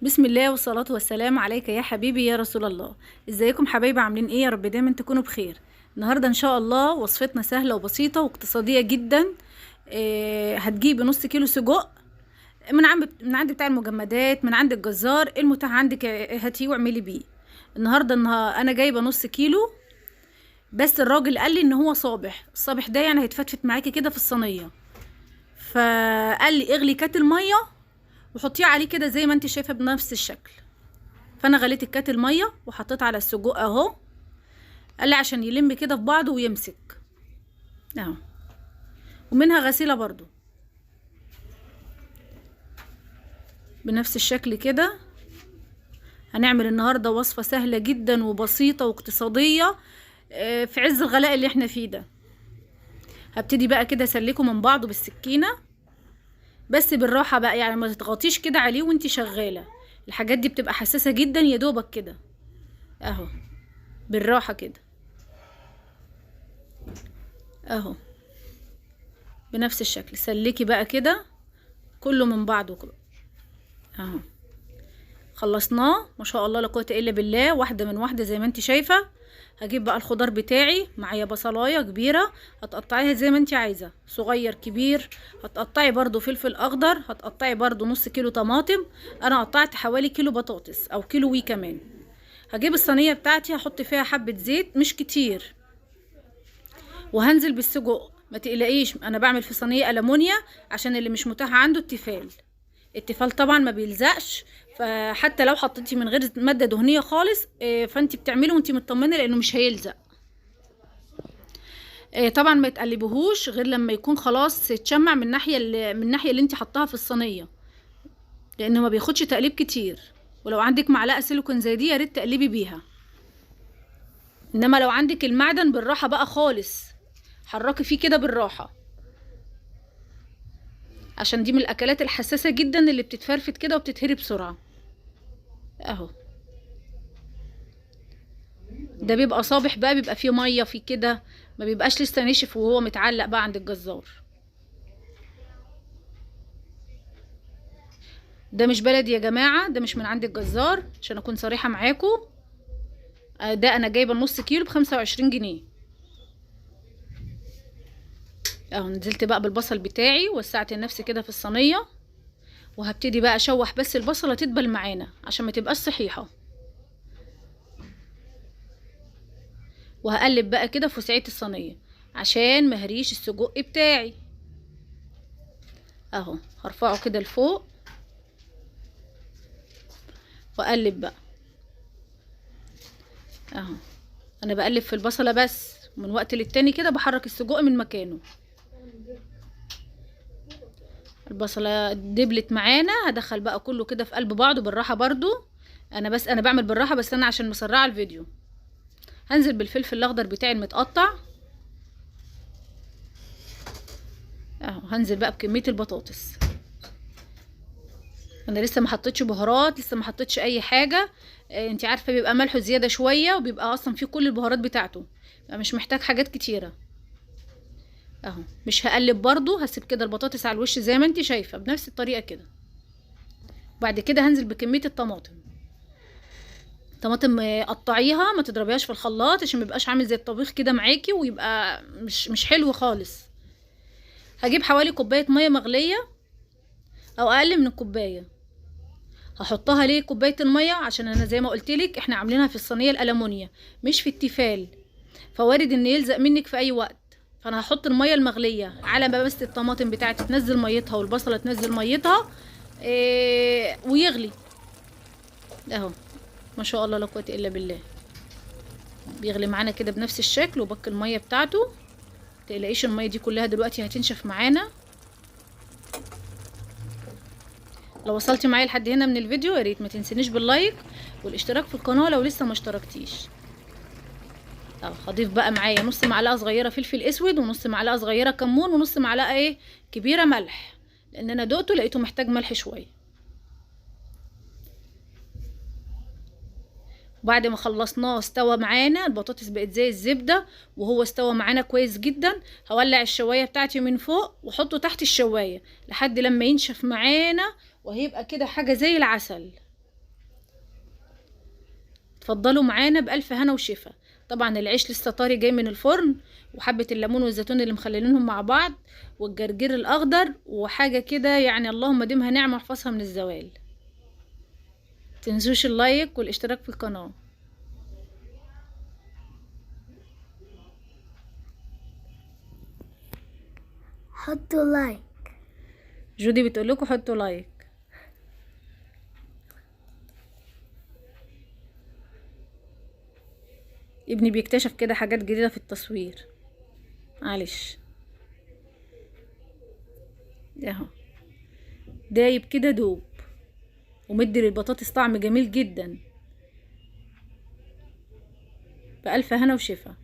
بسم الله والصلاة والسلام عليك يا حبيبي يا رسول الله. ازيكم حبايبي؟ عاملين ايه؟ يا رب دايما تكونوا بخير. النهاردة ان شاء الله وصفتنا سهلة وبسيطة واقتصادية جدا. هتجيبي نص كيلو سجق من عند بتاع المجمدات، من عند الجزار المتاح عندك، هاتيه واعملي بيه. النهاردة انا جايبة نص كيلو، بس الراجل قال لي ان هو الصابح ده يعني هيتفتفت معاكي كده في الصينية. فقال لي اغلي كاتل مية وحطيه عليه كده زي ما انت شايفة بنفس الشكل. فانا غليت الكاتل ميه وحطيت على السجق اهو. قال لي عشان يلم كده في بعضه ويمسك اهو. ومنها غسيله برضو بنفس الشكل كده. هنعمل النهارده وصفه سهله جدا وبسيطه واقتصاديه في عز الغلاء اللي احنا فيه ده. هبتدي بقى كده اسلكه من بعضه بالسكينه، بس بالراحه بقى، يعني ما تضغطيش كده عليه وانتي شغاله. الحاجات دي بتبقى حساسه جدا، يا دوبك كده اهو، بالراحه كده اهو، بنفس الشكل. سلكي بقى كده كله من بعضه كده اهو. خلصناه ما شاء الله لا قوه الا بالله، واحده من واحده زي ما انت شايفه. هجيب بقى الخضار بتاعي، معايا بصلايه كبيره هتقطعيها زي ما انت عايزه، صغير كبير. هتقطعي برضو فلفل اخضر، هتقطعي برضو نص كيلو طماطم. انا قطعت حوالي كيلو بطاطس او كيلو وي كمان. هجيب الصينيه بتاعتي، هحط فيها حبه زيت مش كتير، وهنزل بالسجق. ما تقلقيش، انا بعمل في صينيه ألمونيا عشان اللي مش متاح عنده التيفال طبعا ما بيلزقش. فحتى لو حطيتي من غير ماده دهنيه خالص، فانت بتعمله وانت مطمنه لانه مش هيلزق. طبعا ما تقلبهوش غير لما يكون خلاص اتشمع من الناحيه اللي انت حطاها في الصينيه، لانه ما بياخدش تقليب كتير. ولو عندك معلقه سيليكون زي دي يا ريت تقلبي بيها. انما لو عندك المعدن بالراحه بقى خالص، حركي فيه كده بالراحه، عشان دي من الاكلات الحساسه جدا اللي بتتفرفت كده وبتتهري بسرعه اهو. ده بيبقى صابح بقى، بيبقى فيه ميه فيه كده، ما بيبقاش لسه ناشف وهو متعلق بقى عند الجزار. ده مش بلدي يا جماعه، ده مش من عند الجزار عشان اكون صريحه معاكم. ده انا جايبه نص كيلو ب25 جنيه اهو. نزلت بقى بالبصل بتاعي، وسعت لنفسي كده في الصينيه، وهبتدي بقى اشوح بس البصله تدبل معانا عشان ما تبقاش صحيحه. وهقلب بقى كده في وسعيه الصينيه عشان مهريش السجق بتاعي اهو. هرفعه كده لفوق واقلب بقى اهو. انا بقلب في البصله بس، من وقت للتاني كده بحرك السجق من مكانه. البصله دبلت معانا، هدخل بقى كله كده في قلب بعضه بالراحه برضو. انا بعمل بالراحه، بس انا عشان مسرعه الفيديو. هنزل بالفلفل الاخضر بتاعي المتقطع اهو. هنزل بقى بكميه البطاطس. انا لسه ما حطيتش بهارات، لسه ما حطيتش اي حاجه. انت عارفه بيبقى ملحه زياده شويه، وبيبقى اصلا فيه كل البهارات بتاعته، مش محتاج حاجات كتيره اهو. مش هقلب برضو، هسيب كده البطاطس على الوش زي ما انت شايفه بنفس الطريقه كده. بعد كده هنزل بكميه الطماطم. طماطم قطعيها، ما تضربيهاش في الخلاط عشان ميبقاش عامل زي الطبيخ كده معاكي، ويبقى مش حلو خالص. هجيب حوالي كوبايه ميه مغليه او اقل من الكوبايه. هحطها ليه كوبايه الميه؟ عشان انا زي ما قلتلك احنا عاملينها في الصينيه الالمونيا مش في التيفال، فوارد ان يلزق منك في اي وقت. فانا هحط الميه المغليه على ما بس الطماطم بتاعتي تنزل ميتها والبصله تنزل ميتها، ويغلي اهو. ما شاء الله لا قوه الا بالله، بيغلي معانا كده بنفس الشكل. وبك الميه بتاعته، متقلقيش الميه دي كلها دلوقتي هتنشف معانا. لو وصلتي معايا لحد هنا من الفيديو يا ريت ما تنسينيش باللايك والاشتراك في القناه لو لسه ما اشتركتيش اهو. هضيف بقى معايا نص معلقه صغيره فلفل اسود، ونص معلقه صغيره كمون، ونص معلقه كبيره ملح، لان انا دقته لقيته محتاج ملح شويه. بعد ما خلصناه استوى معانا، البطاطس بقت زي الزبده وهو استوى معانا كويس جدا. هولع الشوايه بتاعتي من فوق واحطه تحت الشوايه لحد لما ينشف معانا، وهيبقى كده حاجه زي العسل اتفضلوا معانا بألف هنا وشفا. طبعا العيش لسه طري جاي من الفرن، وحبة الليمون والزيتون اللي مخللينهم مع بعض، والجرجير الأخضر، وحاجة كده يعني اللهم ديمها نعمة واحفظها من الزوال. متنسوش اللايك والاشتراك في القناة. حطوا لايك. جودي بتقولكوا حطوا لايك. ابني بيكتشف كده حاجات جديدة في التصوير، معلش. اهو دايب كده دوب، ومدي للبطاطس طعم جميل جدا. بألف هنا وشفا.